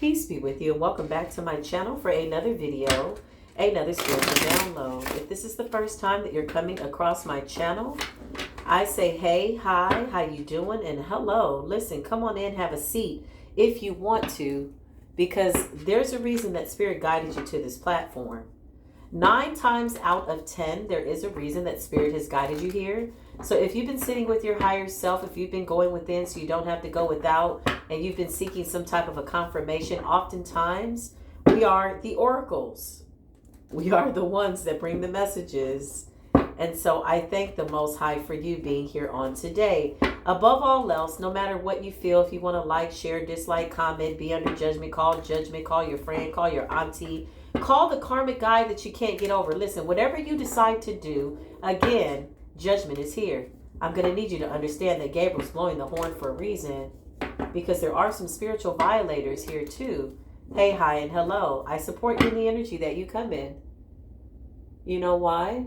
Peace be with you and welcome back to my channel for another video, another spiritual download. If this is the first time that you're coming across my channel, I say hey, hi, how you doing, and hello. Listen, come on in, have a seat if you want to, because there's a reason that Spirit guided you to this platform. 9 times out of 10, there is a reason that Spirit has guided you here. So if you've been sitting with your higher self, if you've been going within so you don't have to go without, and you've been seeking some type of a confirmation, oftentimes we are the oracles. We are the ones that bring the messages. And so I thank the Most High for you being here on today. Above all else, no matter what you feel, if you want to like, share, dislike, comment, be under judgment, call your friend, call your auntie, call the karmic guy that you can't get over. Listen, whatever you decide to do, again, judgment is here. I'm going to need you to understand that Gabriel's blowing the horn for a reason, because there are some spiritual violators here too. Hey, hi, and hello. I support you in the energy that you come in. You know why?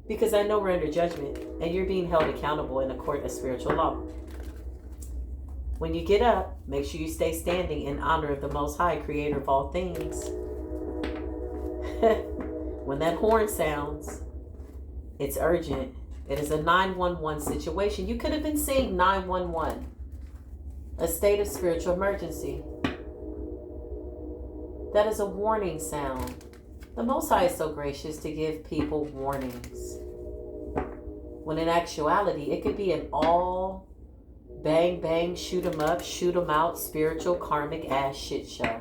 Because I know we're under judgment and you're being held accountable in a court of spiritual law. When you get up, make sure you stay standing in honor of the Most High, creator of all things. When that horn sounds, it's urgent. It is a 911 situation. You could have been saying 911, a state of spiritual emergency. That is a warning sound. The Most High is so gracious to give people warnings, when in actuality, it could be an all bang, bang, shoot 'em up, shoot 'em out, spiritual, karmic ass shit show.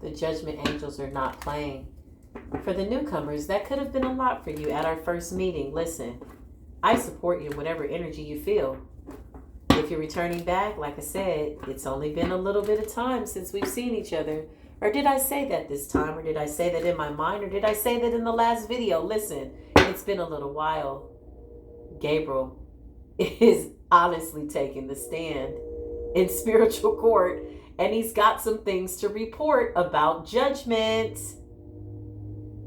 The judgment angels are not playing. For the newcomers, that could have been a lot for you at our first meeting. Listen, I support you in whatever energy you feel. If you're returning back, like I said, it's only been a little bit of time since we've seen each other. Or did I say that this time? Or did I say that in my mind? Or did I say that in the last video? Listen, it's been a little while. Gabriel is honestly taking the stand in spiritual court. And he's got some things to report about judgment.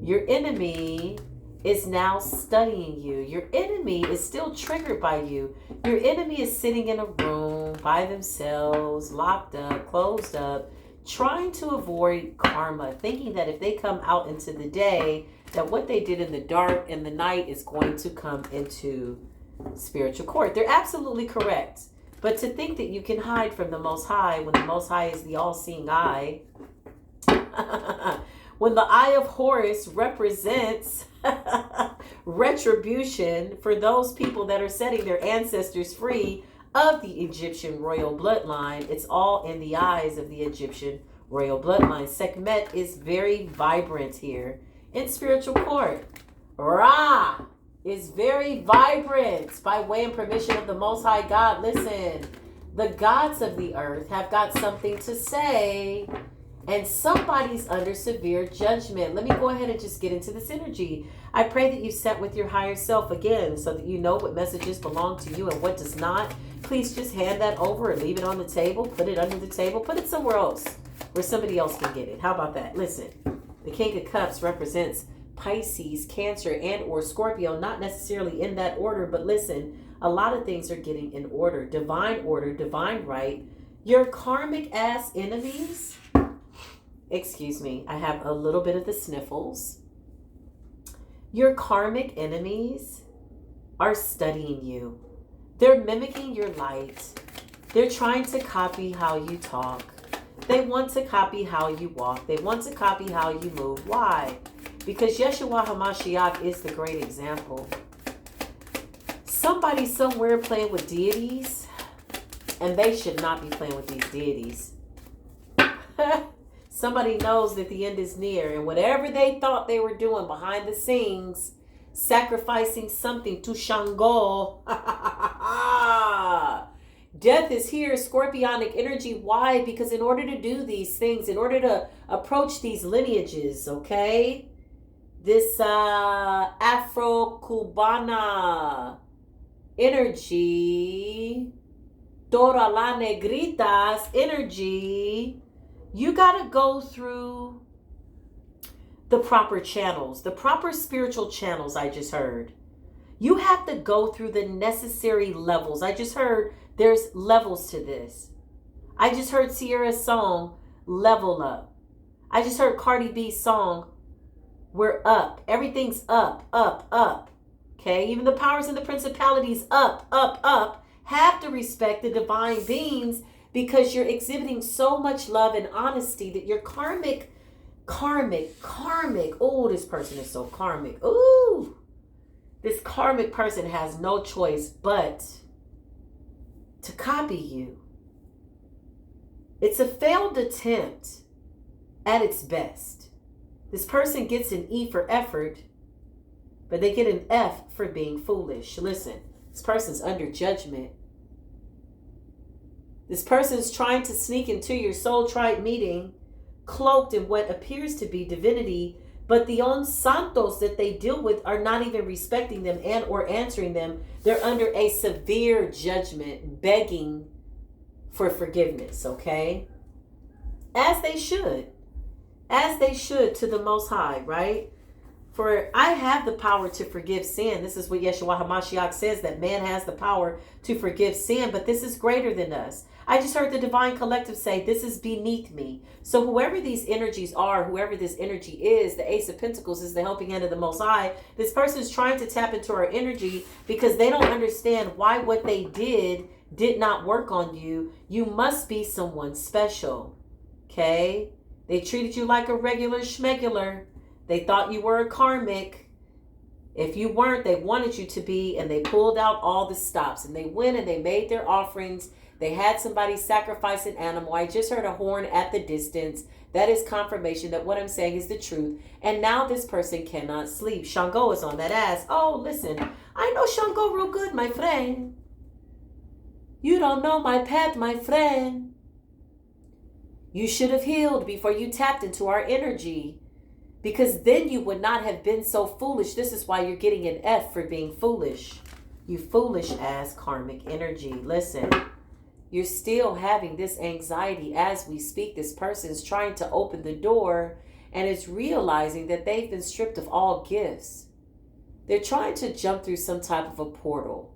Your enemy is now studying you. Your enemy is still triggered by you. Your enemy is sitting in a room by themselves, locked up, closed up, trying to avoid karma, thinking that if they come out into the day, that what they did in the dark and the night is going to come into spiritual court. They're absolutely correct. But to think that you can hide from the Most High when the Most High is the all-seeing eye, when the eye of Horus represents retribution for those people that are setting their ancestors free of the Egyptian royal bloodline, it's all in the eyes of the Egyptian royal bloodline. Sekhmet is very vibrant here in spiritual court. Ra is very vibrant by way and permission of the Most High God. Listen, the gods of the earth have got something to say, and somebody's under severe judgment. Let me go ahead and just get into this energy. I pray that you set with your higher self again so that you know what messages belong to you and what does not. Please just hand that over or leave it on the table. Put it under the table. Put it somewhere else where somebody else can get it. How about that? Listen, the King of Cups represents Pisces, Cancer, and or Scorpio. Not necessarily in that order, but listen, a lot of things are getting in order. Divine order, divine right. Your karmic ass enemies, excuse me, I have a little bit of the sniffles. Your karmic enemies are studying you. They're mimicking your light. They're trying to copy how you talk. They want to copy how you walk. They want to copy how you move. Why? Because Yeshua HaMashiach is the great example. Somebody somewhere playing with deities, and they should not be playing with these deities. Somebody knows that the end is near, and whatever they thought they were doing behind the scenes, sacrificing something to Shango. Death is here, scorpionic energy. Why? Because in order to do these things, in order to approach these lineages, okay? This Afro-Cubana energy, Toda la Negritas energy, you got to go through the proper channels, the proper spiritual channels. I just heard. You have to go through the necessary levels. I just heard there's levels to this. I just heard Sierra's song, Level Up. I just heard Cardi B's song, We're Up. Everything's up, up, up. Okay? Even the powers and the principalities, up, up, up. Have to respect the divine beings because you're exhibiting so much love and honesty that you're karmic. Oh, this person is so karmic. Ooh. This karmic person has no choice but to copy you. It's a failed attempt at its best. This person gets an E for effort, but they get an F for being foolish. Listen, this person's under judgment. This person's trying to sneak into your soul tribe meeting, cloaked in what appears to be divinity, but the own Santos that they deal with are not even respecting them and or answering them. They're under a severe judgment, begging for forgiveness, okay? As they should. As they should to the Most High, right? For I have the power to forgive sin. This is what Yeshua HaMashiach says, that man has the power to forgive sin, but this is greater than us. I just heard the Divine Collective say, this is beneath me. So whoever these energies are, whoever this energy is, the Ace of Pentacles is the helping hand of the Most High. This person is trying to tap into our energy because they don't understand why what they did not work on you. You must be someone special. Okay? They treated you like a regular schmegular. They thought you were a karmic. If you weren't, they wanted you to be, and they pulled out all the stops. And they went and they made their offerings. They had somebody sacrifice an animal. I just heard a horn at the distance. That is confirmation that what I'm saying is the truth. And now this person cannot sleep. Shango is on that ass. Oh, listen. I know Shango real good, my friend. You don't know my path, my friend. You should have healed before you tapped into our energy. Because then you would not have been so foolish. This is why you're getting an F for being foolish. You foolish ass karmic energy. Listen, you're still having this anxiety as we speak. This person's trying to open the door and is realizing that they've been stripped of all gifts. They're trying to jump through some type of a portal.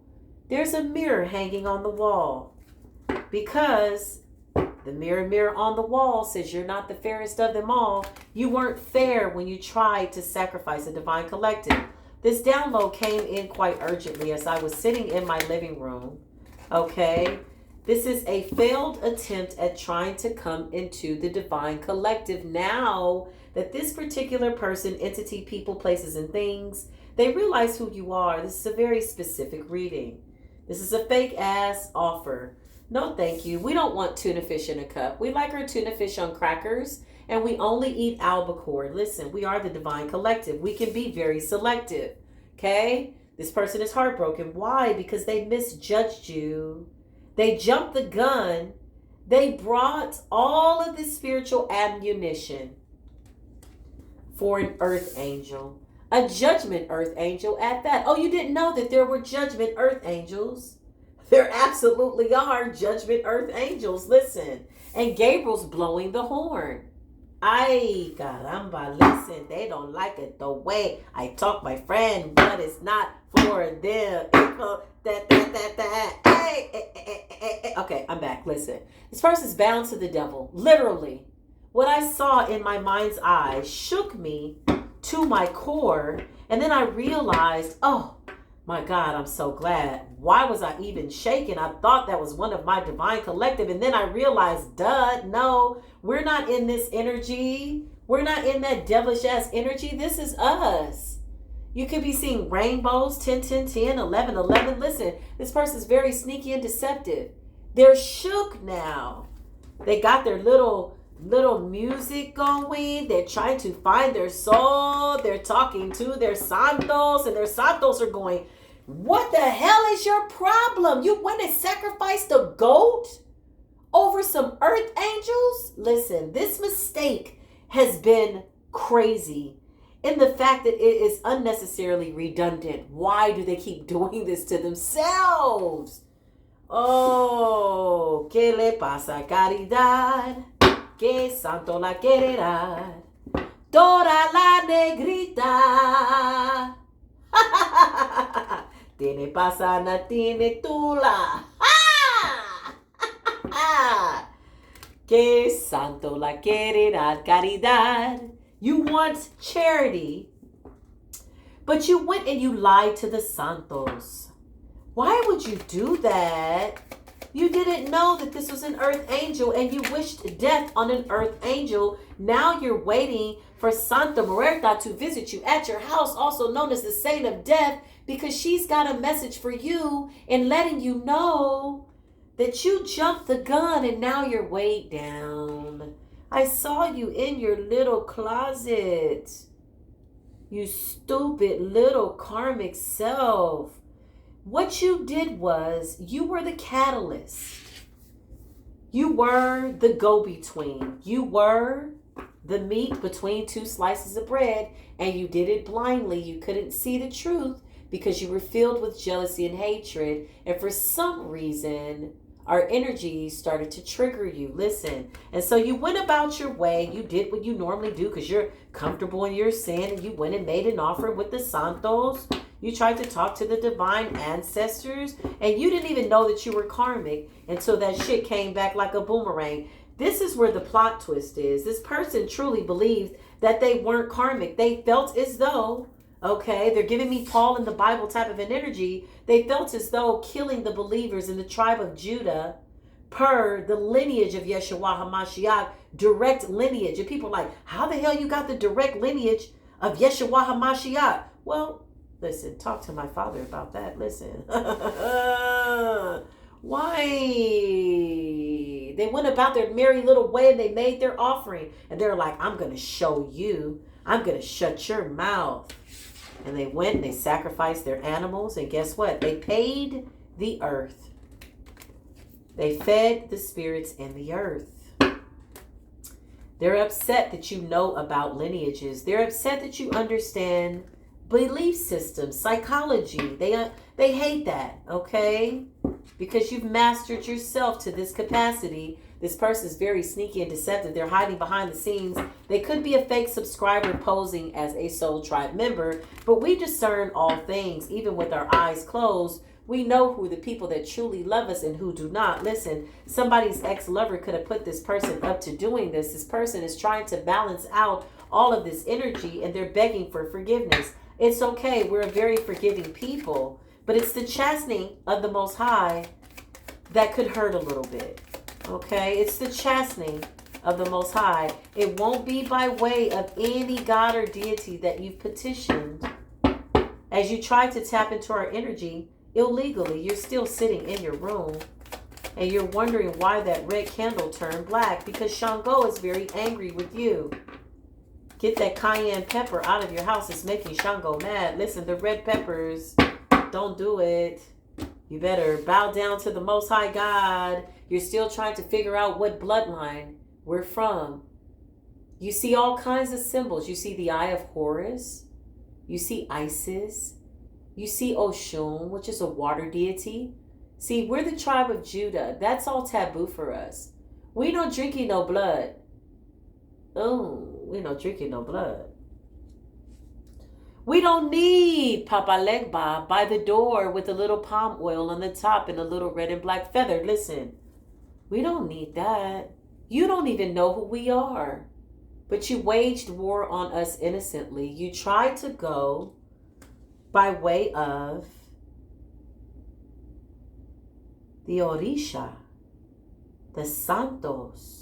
There's a mirror hanging on the wall because the mirror on the wall says you're not the fairest of them all. You weren't fair when you tried to sacrifice a divine collective. This download came in quite urgently as I was sitting in my living room. Okay? This is a failed attempt at trying to come into the divine collective. Now that this particular person, entity, people, places, and things, they realize who you are. This is a very specific reading. This is a fake ass offer. No, thank you. We don't want tuna fish in a cup. We like our tuna fish on crackers, and we only eat albacore. Listen, we are the divine collective. We can be very selective. Okay? This person is heartbroken. Why? Because they misjudged you. They jumped the gun. They brought all of this spiritual ammunition for an earth angel. A judgment earth angel at that. Oh, you didn't know that there were judgment earth angels? There absolutely are judgment earth angels. Listen. And Gabriel's blowing the horn. Ay, caramba, listen. They don't like it the way I talk, my friend, but it's not for them. Okay, I'm back. Listen. This person's bound to the devil. Literally. What I saw in my mind's eye shook me to my core. And then I realized, oh, my God, I'm so glad. Why was I even shaken? I thought that was one of my divine collective. And then I realized, duh, no, we're not in this energy. We're not in that devilish ass energy. This is us. You could be seeing rainbows, 10, 10, 10, 11, 11. Listen, this person's very sneaky and deceptive. They're shook now. They got their little music going. They're trying to find their soul. They're talking to their Santos, and their Santos are going, what the hell is your problem? You went and sacrificed a goat over some earth angels? Listen, this mistake has been crazy in the fact that it is unnecessarily redundant. Why do they keep doing this to themselves? Oh, ¿qué le pasa, caridad? Que santo la quererá, Dora la negrita. Tiene pasana, tiene tula. Que santo la caridad. You want charity, but you went and you lied to the Santos. Why would you do that? You didn't know that this was an earth angel and you wished death on an earth angel. Now you're waiting for Santa Muerta to visit you at your house, also known as the Saint of Death, because she's got a message for you and letting you know that you jumped the gun and now you're weighed down. I saw you in your little closet. You stupid little karmic self. What you did was you were the catalyst. You were the go-between. You were the meat between two slices of bread, and you did it blindly. You couldn't see the truth because you were filled with jealousy and hatred. And for some reason, our energy started to trigger you. Listen. And so you went about your way. You did what you normally do because you're comfortable in your sin, and you went and made an offering with the Santos. You tried to talk to the divine ancestors, and you didn't even know that you were karmic until that shit came back like a boomerang. This is where the plot twist is. This person truly believed that they weren't karmic. They felt as though, okay, they're giving me Paul in the Bible type of an energy. They felt as though killing the believers in the tribe of Judah per the lineage of Yeshua HaMashiach, direct lineage. And people are like, how the hell you got the direct lineage of Yeshua HaMashiach? Well, listen, talk to my father about that. Listen. Why? They went about their merry little way and they made their offering. And they're like, I'm going to show you. I'm going to shut your mouth. And they went and they sacrificed their animals. And guess what? They paid the earth. They fed the spirits in the earth. They're upset that you know about lineages. They're upset that you understand belief systems, psychology. They hate that, okay? Because you've mastered yourself to this capacity. This person is very sneaky and deceptive. They're hiding behind the scenes. They could be a fake subscriber posing as a soul tribe member, but we discern all things, even with our eyes closed. We know who the people that truly love us and who do not. Listen, somebody's ex-lover could have put this person up to doing this. This person is trying to balance out all of this energy, and they're begging for forgiveness. It's okay. We're a very forgiving people. But it's the chastening of the Most High that could hurt a little bit. Okay? It's the chastening of the Most High. It won't be by way of any God or deity that you've petitioned. As you try to tap into our energy illegally, you're still sitting in your room. And you're wondering why that red candle turned black. Because Shango is very angry with you. Get that cayenne pepper out of your house. It's making Shango mad. Listen, the red peppers, don't do it. You better bow down to the Most High God. You're still trying to figure out what bloodline we're from. You see all kinds of symbols. You see the Eye of Horus. You see Isis. You see Oshun, which is a water deity. See, we're the tribe of Judah. That's all taboo for us. We don't drinking no blood. Oh, we not drinking no blood. We don't need Papa Legba by the door with a little palm oil on the top and a little red and black feather. Listen, we don't need that. You don't even know who we are. But you waged war on us innocently. You tried to go by way of the Orisha, the Santos.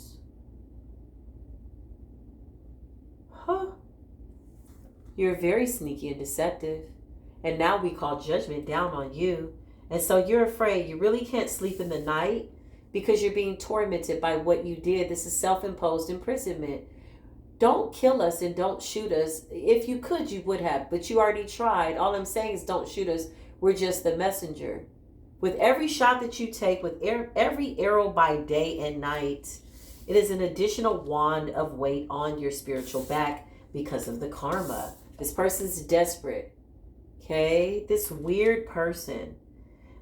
You're very sneaky and deceptive. And now we call judgment down on you. And so you're afraid. You really can't sleep in the night because you're being tormented by what you did. This is self-imposed imprisonment. Don't kill us and don't shoot us. If you could, you would have. But you already tried. All I'm saying is don't shoot us. We're just the messenger. With every shot that you take, with every arrow by day and night, it is an additional wand of weight on your spiritual back because of the karma. This person's desperate. Okay? This weird person.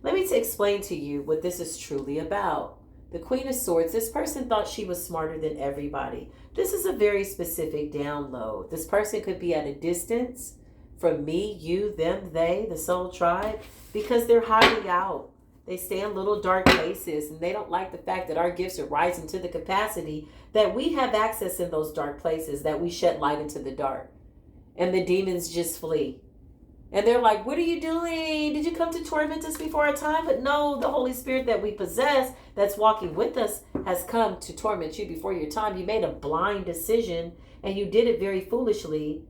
Let me explain to you what this is truly about. The Queen of Swords, this person thought she was smarter than everybody. This is a very specific download. This person could be at a distance from me, you, them, they, the soul tribe, because they're hiding out. They stay in little dark places, and they don't like the fact that our gifts are rising to the capacity that we have access in those dark places, that we shed light into the dark. And the demons just flee. And they're like, what are you doing? Did you come to torment us before our time? But no, the Holy Spirit that we possess, that's walking with us, has come to torment you before your time. You made a blind decision, and you did it very foolishly.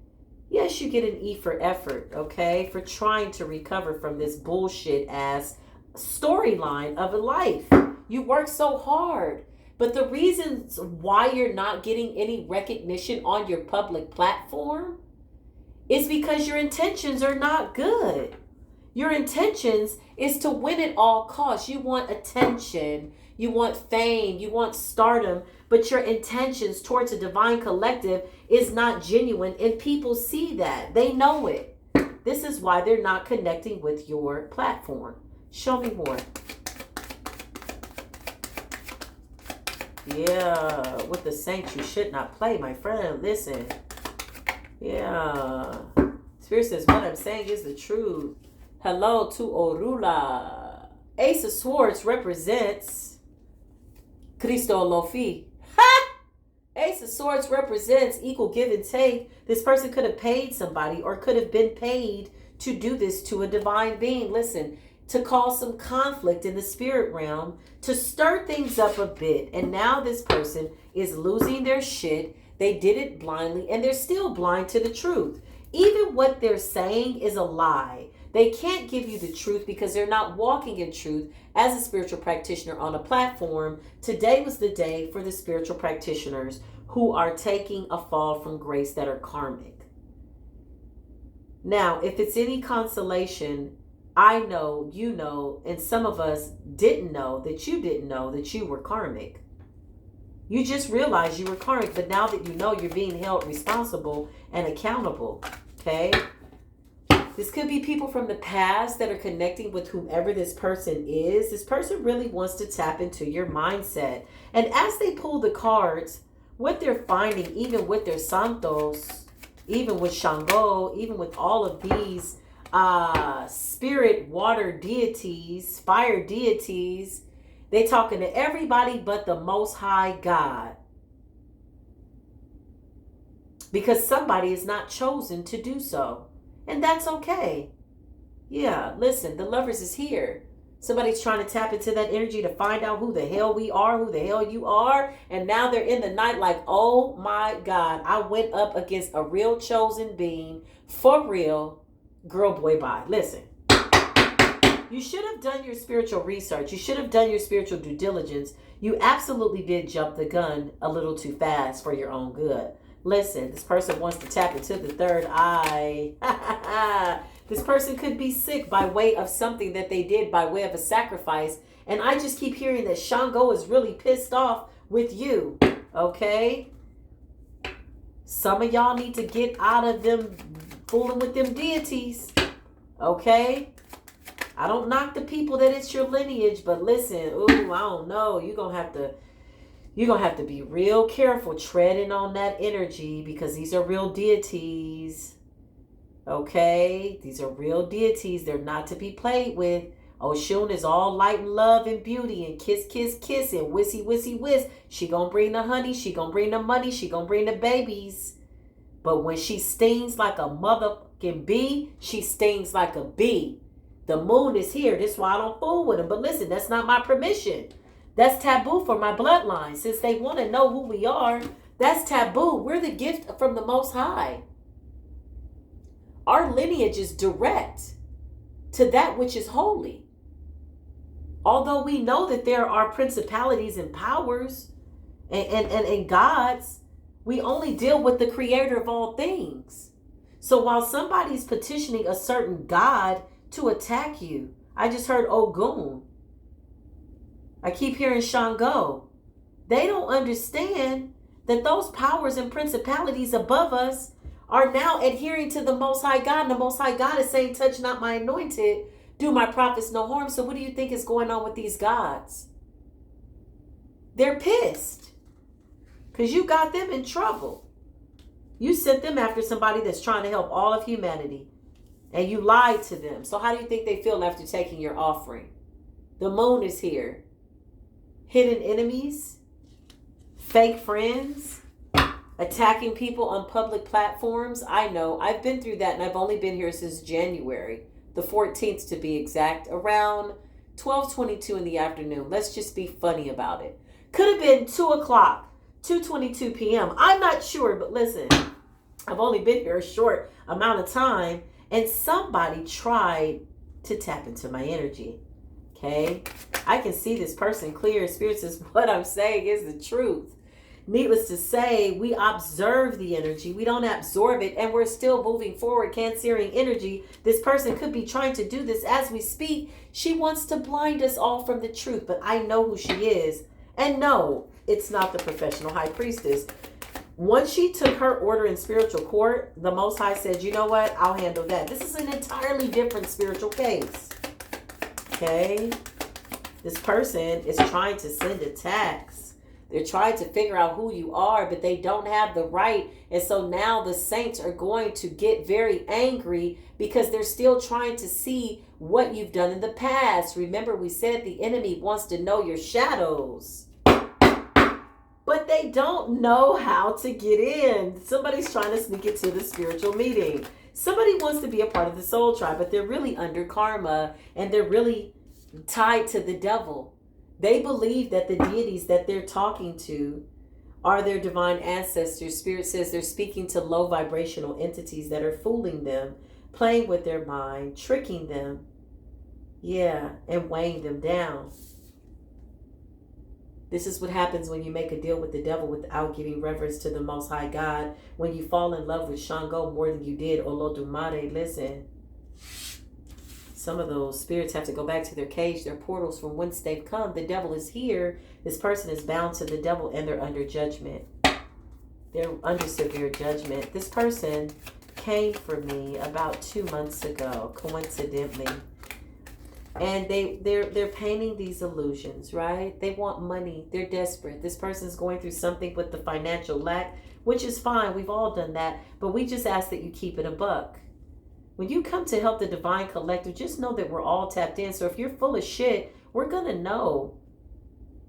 Yes, you get an E for effort, okay? For trying to recover from this bullshit ass storyline of a life. You work so hard. But the reasons why you're not getting any recognition on your public platform is because your intentions are not good. Your intentions is to win at all costs. You want attention, you want fame, you want stardom, but your intentions towards a divine collective is not genuine, and people see that. They know it. This is why they're not connecting with your platform. Show me more. Yeah, with the saints you should not play, my friend. Listen. Yeah. Spirit says, what I'm saying is the truth. Hello to Orula. Ace of Swords represents Cristo Lofi. Ha! Ace of Swords represents equal give and take. This person could have paid somebody or could have been paid to do this to a divine being. Listen, to cause some conflict in the spirit realm, to stir things up a bit. And now this person is losing their shit. They did it blindly, and they're still blind to the truth. Even what they're saying is a lie. They can't give you the truth because they're not walking in truth as a spiritual practitioner on a platform. Today was the day for the spiritual practitioners who are taking a fall from grace that are karmic. Now, if it's any consolation, I know, you know, and some of us didn't know that you were karmic. You just realized you were karmic, but now that you know, you're being held responsible and accountable, okay? This could be people from the past that are connecting with whomever this person is. This person really wants to tap into your mindset. And as they pull the cards, what they're finding, even with their Santos, even with Shango, even with all of these spirit water deities, fire deities, they talking to everybody but the Most High God. Because somebody is not chosen to do so. And that's okay. Yeah, listen, the Lovers is here. Somebody's trying to tap into that energy to find out who the hell we are, who the hell you are. And now they're in the night like, oh my God, I went up against a real chosen being. For real. Girl, boy, bye. Listen. You should have done your spiritual research. You should have done your spiritual due diligence. You absolutely did jump the gun a little too fast for your own good. Listen, this person wants to tap into the third eye. This person could be sick by way of something that they did by way of a sacrifice. And I just keep hearing that Shango is really pissed off with you. Okay? Some of y'all need to get out of them fooling with them deities. Okay? I don't knock the people that it's your lineage, but listen, ooh, I don't know. You're gonna have to be real careful treading on that energy, because these are real deities. Okay? These are real deities. They're not to be played with. Oshun is all light and love and beauty and kiss, kiss, kiss and wissy, wissy, whiss. She gonna bring the honey. She gonna bring the money. She gonna bring the babies. But when she stings like a motherfucking bee, she stings like a bee. The moon is here. That's why I don't fool with them. But listen, that's not my permission. That's taboo for my bloodline. Since they want to know who we are, that's taboo. We're the gift from the Most High. Our lineage is direct to that which is holy. Although we know that there are principalities and powers and gods, we only deal with the creator of all things. So while somebody's petitioning a certain god to attack you, I just heard Ogun. I keep hearing Shango. They don't understand that those powers and principalities above us are now adhering to the Most High God. And the Most High God is saying, touch not my anointed, do my prophets no harm. So what do you think is going on with these gods? They're pissed because you got them in trouble. You sent them after somebody that's trying to help all of humanity, and you lied to them. So how do you think they feel after taking your offering? The moon is here. Hidden enemies, fake friends, attacking people on public platforms. I know. I've been through that, and I've only been here since January, the 14th to be exact, around 12:22 in the afternoon. Let's just be funny about it. Could have been 2 o'clock, 2:22 p.m. I'm not sure, but listen, I've only been here a short amount of time, and somebody tried to tap into my energy. Okay? I can see this person clear. Spirit says what I'm saying is the truth. Needless to say, we observe the energy. We don't absorb it, and we're still moving forward. Cancerian energy. This person could be trying to do this as we speak. She wants to blind us all from the truth, but I know who she is. And no, it's not the professional high priestess. Once she took her order in spiritual court, the Most High said, you know what? I'll handle that. This is an entirely different spiritual case. Okay? This person is trying to send attacks. They're trying to figure out who you are, but they don't have the right. And so now the saints are going to get very angry because they're still trying to see what you've done in the past. Remember, we said the enemy wants to know your shadows, but they don't know how to get in. Somebody's trying to sneak into the spiritual meeting. Somebody wants to be a part of the soul tribe, but they're really under karma, and they're really tied to the devil. They believe that the deities that they're talking to are their divine ancestors. Spirit says they're speaking to low vibrational entities that are fooling them, playing with their mind, tricking them, and weighing them down. This is what happens when you make a deal with the devil without giving reverence to the Most High God. When you fall in love with Shango more than you did Olodumare. Listen, some of those spirits have to go back to their cage, their portals from whence they've come. The devil is here. This person is bound to the devil, and they're under judgment. They're under severe judgment. This person came for me about 2 months ago, coincidentally. And they're painting these illusions, right? They want money. They're desperate. This person's going through something with the financial lack, which is fine. We've all done that. But we just ask that you keep it a buck. When you come to help the divine collective, just know that we're all tapped in. So if you're full of shit, we're going to know.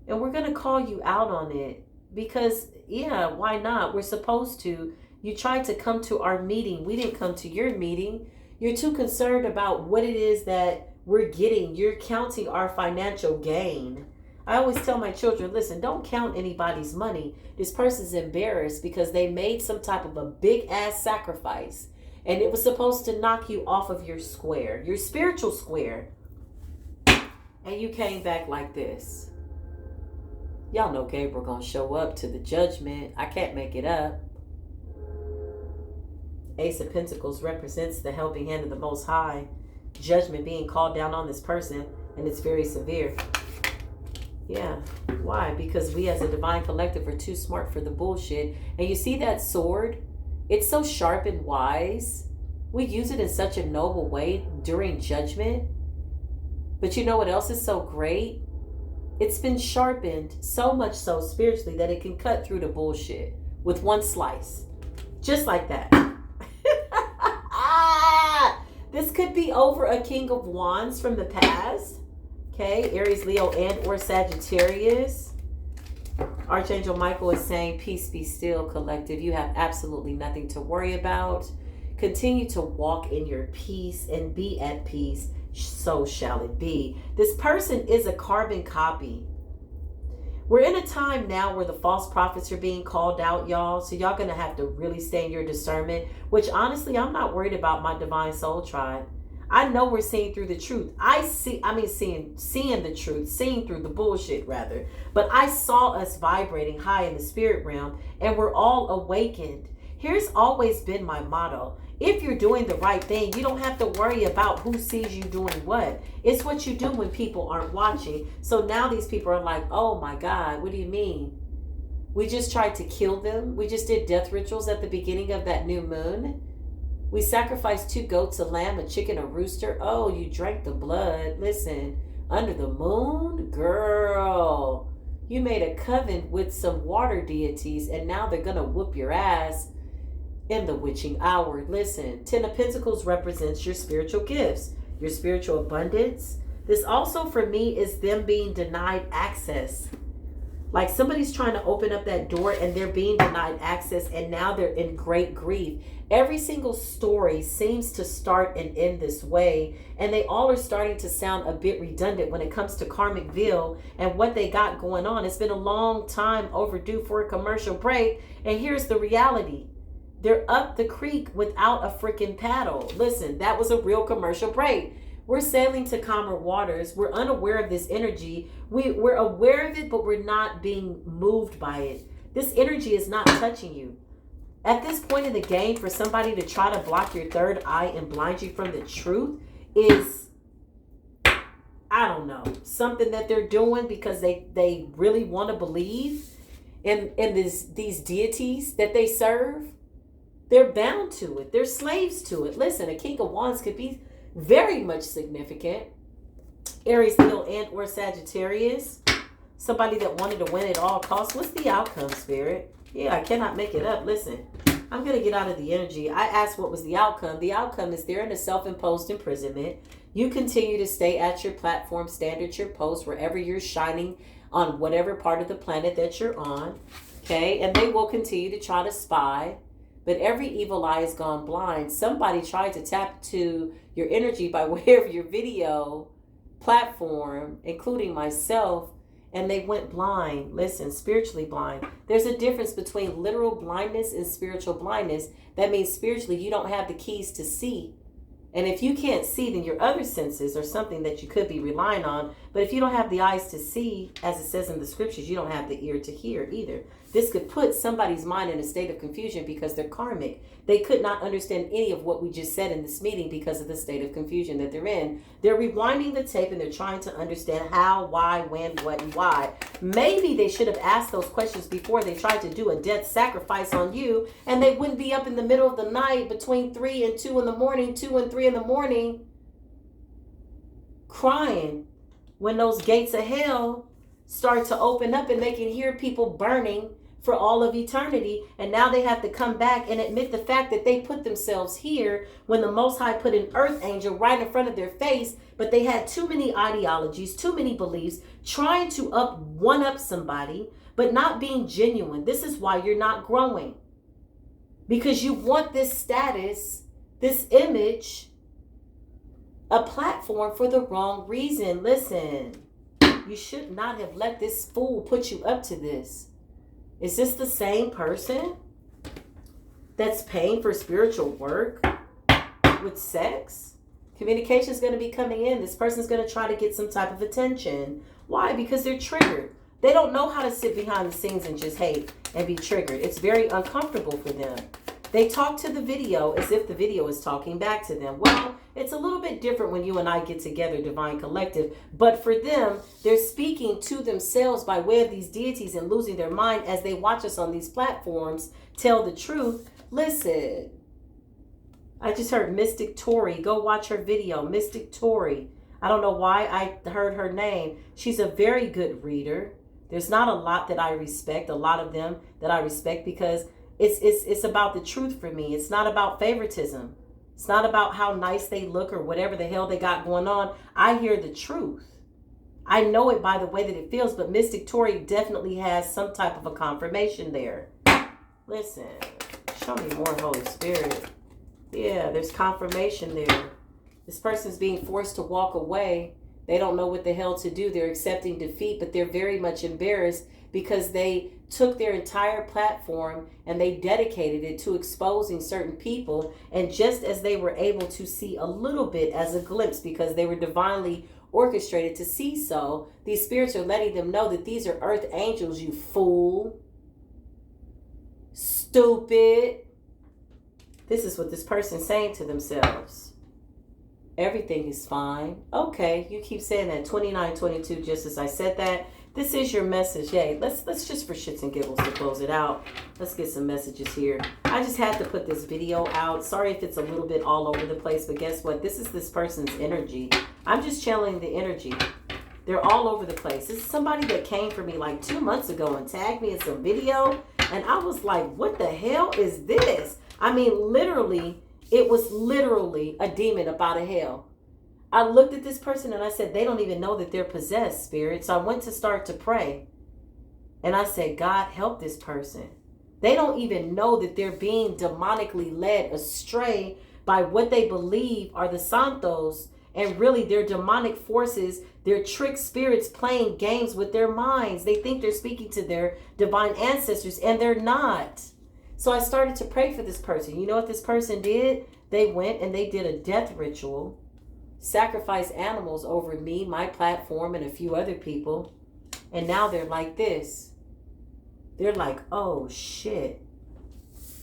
And we're going to call you out on it. Because, why not? We're supposed to. You tried to come to our meeting. We didn't come to your meeting. You're too concerned about what it is that we're getting. You're counting our financial gain. I always tell my children, listen, don't count anybody's money. This person's embarrassed because they made some type of a big ass sacrifice. And it was supposed to knock you off of your square, your spiritual square. And you came back like this. Y'all know Gabriel gonna show up to the judgment. I can't make it up. Ace of Pentacles represents the helping hand of the Most High. Judgment being called down on this person, and it's very severe. Why? Because we as a divine collective are too smart for the bullshit. And you see that sword? It's so sharp and wise. We use it in such a noble way during judgment. But you know what else is so great? It's been sharpened so much so spiritually that it can cut through the bullshit with one slice. Just like that. This could be over a King of Wands from the past. Okay, Aries, Leo, and or Sagittarius. Archangel Michael is saying, peace be still, collective. You have absolutely nothing to worry about. Continue to walk in your peace and be at peace. So shall it be. This person is a carbon copy. We're in a time now where the false prophets are being called out, y'all. So y'all going to have to really stay in your discernment, which honestly, I'm not worried about my divine soul tribe. I know we're seeing through the truth. Seeing the truth, seeing through the bullshit rather. But I saw us vibrating high in the spirit realm, and we're all awakened. Here's always been my motto. If you're doing the right thing, you don't have to worry about who sees you doing what. It's what you do when people aren't watching. So now these people are like, oh my God, what do you mean? We just tried to kill them. We just did death rituals at the beginning of that new moon. We sacrificed 2 goats, a lamb, a chicken, a rooster. Oh, you drank the blood. Listen, under the moon? Girl, you made a covenant with some water deities, and now they're going to whoop your ass in the witching hour. Listen, 10 of Pentacles represents your spiritual gifts, your spiritual abundance, This also for me is them being denied access. Like somebody's trying to open up that door and they're being denied access, and now they're in great grief. Every single story seems to start and end this way, and they all are starting to sound a bit redundant when it comes to karmic veil and what they got going on. It's been a long time overdue for a commercial break, and here's the reality. They're up the creek without a freaking paddle. Listen, that was a real commercial break. We're sailing to calmer waters. We're unaware of this energy. We're aware of it, but we're not being moved by it. This energy is not touching you. At this point in the game, for somebody to try to block your third eye and blind you from the truth is, I don't know, something that they're doing because they really want to believe in these deities that they serve. They're bound to it. They're slaves to it. Listen, a King of Wands could be very much significant. Aries, Leo, and or Sagittarius. Somebody that wanted to win at all costs. What's the outcome, Spirit? Yeah, I cannot make it up. Listen, I'm going to get out of the energy. I asked what was the outcome. The outcome is they're in a self-imposed imprisonment. You continue to stay at your platform, stand at your post, wherever you're shining on whatever part of the planet that you're on. Okay, and they will continue to try to spy. But every evil eye has gone blind. Somebody tried to tap to your energy by way of your video platform, including myself, and they went blind. Listen, spiritually blind. There's a difference between literal blindness and spiritual blindness. That means spiritually you don't have the keys to see. And if you can't see, then your other senses are something that you could be relying on. But if you don't have the eyes to see, as it says in the scriptures, you don't have the ear to hear either. This could put somebody's mind in a state of confusion because they're karmic. They could not understand any of what we just said in this meeting because of the state of confusion that they're in. They're rewinding the tape and they're trying to understand how, why, when, what, and why. Maybe they should have asked those questions before they tried to do a death sacrifice on you, and they wouldn't be up in the middle of the night between 3 and 2 in the morning, 2 and 3 in the morning, crying when those gates of hell start to open up and they can hear people burning for all of eternity. And now they have to come back and admit the fact that they put themselves here when the Most High put an earth angel right in front of their face, but they had too many ideologies, too many beliefs, trying to one up somebody, but not being genuine. This is why you're not growing. Because you want this status, this image, a platform for the wrong reason. Listen, you should not have let this fool put you up to this. Is this the same person that's paying for spiritual work with sex? Communication is going to be coming in. This person's going to try to get some type of attention. Why? Because they're triggered. They don't know how to sit behind the scenes and just hate and be triggered. It's very uncomfortable for them. They talk to the video as if the video is talking back to them. Well, it's a little bit different when you and I get together, Divine Collective. But for them, they're speaking to themselves by way of these deities and losing their mind as they watch us on these platforms tell the truth. Listen, I just heard Mystic Tori. Go watch her video, Mystic Tori. I don't know why I heard her name. She's a very good reader. There's not a lot that I respect, a lot of them that I respect, because it's about the truth for me. It's not about favoritism. It's not about how nice they look or whatever the hell they got going on. I hear the truth. I know it by the way that it feels, but Mystic Tori definitely has some type of a confirmation there. Listen, show me more, Holy Spirit. Yeah, there's confirmation there. This person's being forced to walk away. They don't know what the hell to do. They're accepting defeat, but they're very much embarrassed because they took their entire platform and they dedicated it to exposing certain people. And just as they were able to see a little bit as a glimpse, because they were divinely orchestrated to see so, these spirits are letting them know that these are earth angels, you fool. Stupid. This is what this person's saying to themselves. Everything is fine. Okay, you keep saying that. 2922, just as I said that. This is your message. Yay, let's just for shits and giggles to close it out. Let's get some messages here. I just had to put this video out. Sorry if it's a little bit all over the place, but guess what? This is this person's energy. I'm just channeling the energy. They're all over the place. This is somebody that came for me like 2 months ago and tagged me in some video. And I was like, what the hell is this? I mean, literally, it was literally a demon up out of hell. I looked at this person and I said, they don't even know that they're possessed, Spirit. So I went to start to pray. And I said, God, help this person. They don't even know that they're being demonically led astray by what they believe are the Santos. And really, they're demonic forces. They're trick spirits playing games with their minds. They think they're speaking to their divine ancestors, and they're not. So I started to pray for this person. You know what this person did? They went and they did a death ritual, sacrificed animals over me, my platform, and a few other people. And now they're like this. They're like, oh shit.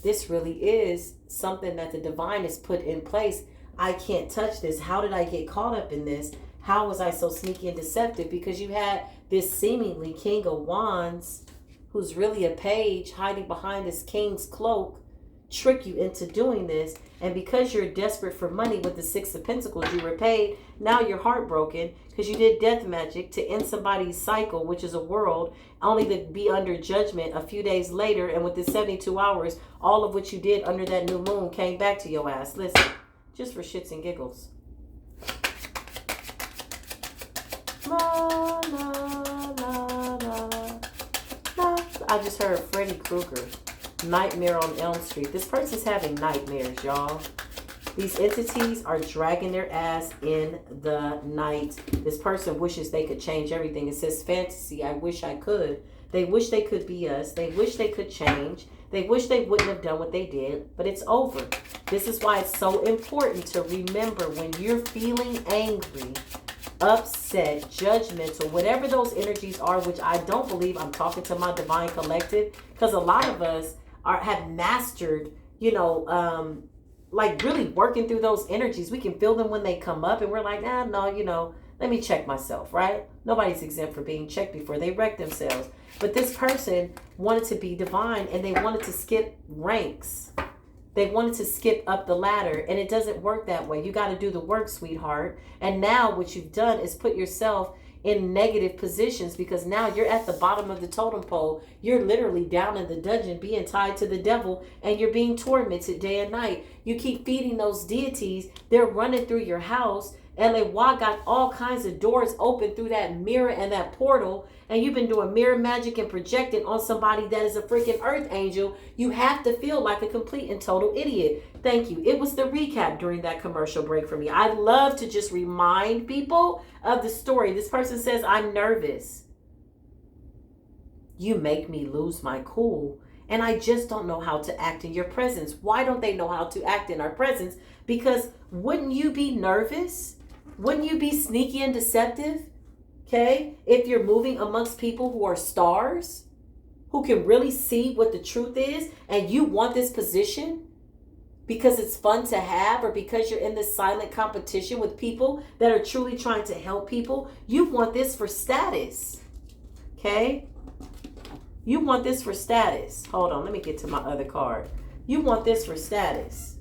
This really is something that the divine has put in place. I can't touch this. How did I get caught up in this? How was I so sneaky and deceptive? Because you had this seemingly King of Wands, who's really a page hiding behind this king's cloak, trick you into doing this. And because you're desperate for money with the Six of Pentacles, you were paid. Now you're heartbroken because you did death magic to end somebody's cycle, which is a world, only to be under judgment a few days later. And within 72 hours, all of what you did under that new moon came back to your ass. Listen, just for shits and giggles. La, la, la, la, la. I just heard Freddy Krueger. Nightmare on Elm Street. This person's having nightmares, y'all. These entities are dragging their ass in the night. This person wishes they could change everything. It says fantasy. I wish I could. They wish they could be us. They wish they could change. They wish they wouldn't have done what they did, but it's over. This is why it's so important to remember when you're feeling angry, upset, judgmental, whatever those energies are, which I don't believe, I'm talking to my divine collective, because a lot of us have mastered, like really working through those energies. We can feel them when they come up and we're like, no, let me check myself, right? Nobody's exempt for being checked before they wreck themselves. But this person wanted to be divine and they wanted to skip ranks. They wanted to skip up the ladder, and it doesn't work that way. You got to do the work, sweetheart. And now what you've done is put yourself in negative positions, because now you're at the bottom of the totem pole. You're literally down in the dungeon being tied to the devil, and you're being tormented day and night. You keep feeding those deities. They're running through your house. LA got all kinds of doors open through that mirror and that portal, and you've been doing mirror magic and projecting on somebody that is a freaking earth angel. You have to feel like a complete and total idiot. Thank you. It was the recap during that commercial break for me. I love to just remind people of the story. This person says, I'm nervous. You make me lose my cool, and I just don't know how to act in your presence. Why don't they know how to act in our presence? Because wouldn't you be nervous? Wouldn't you be sneaky and deceptive? Okay? If you're moving amongst people who are stars, who can really see what the truth is, and you want this position because it's fun to have, or because you're in this silent competition with people that are truly trying to help people, you want this for status. Okay? You want this for status. Hold on, let me get to my other card. You want this for status.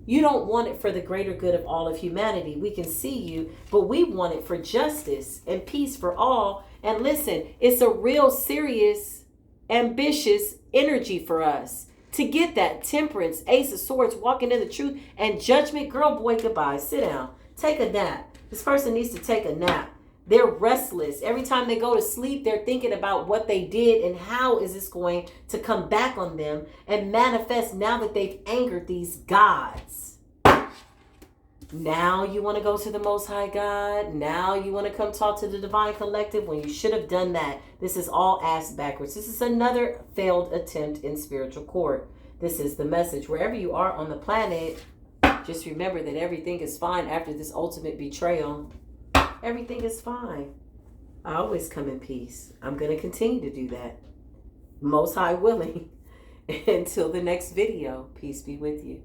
You don't want it for the greater good of all of humanity. We can see you, but we want it for justice and peace for all. And listen, it's a real serious, ambitious energy for us to get that temperance, ace of swords, walking in the truth, and judgment. Girl, boy, goodbye. Sit down. Take a nap. This person needs to take a nap. They're restless. Every time they go to sleep, they're thinking about what they did and how is this going to come back on them and manifest now that they've angered these gods. Now you want to go to the Most High God. Now you want to come talk to the Divine Collective when you should have done that. This is all ass backwards. This is another failed attempt in spiritual court. This is the message. Wherever you are on the planet, just remember that everything is fine after this ultimate betrayal. Everything is fine. I always come in peace. I'm going to continue to do that. Most High willing. Until the next video, peace be with you.